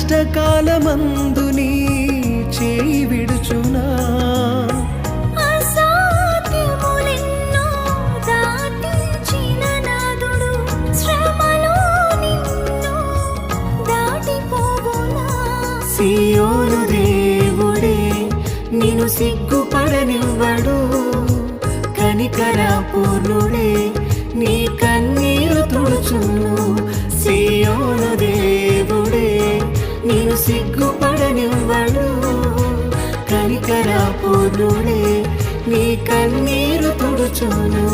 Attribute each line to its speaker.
Speaker 1: కష్టకాలమందు నీ చేయి విడుచునా
Speaker 2: అసాధ్యములెన్నో దాటించిన నాదుడు శ్రమలో నిన్ను దాటిపోవునా
Speaker 1: సియోను దేవుడే నిన్ను సిగ్గుపడనివ్వడు కనికర పూర్ణుడే నీ కన్నీరు తుడుచును సియోను దేవుడే నిన్ను సిగ్గుపడనివ్వడు కనికర పూర్ణుడే నీ కన్నీరు తుడుచును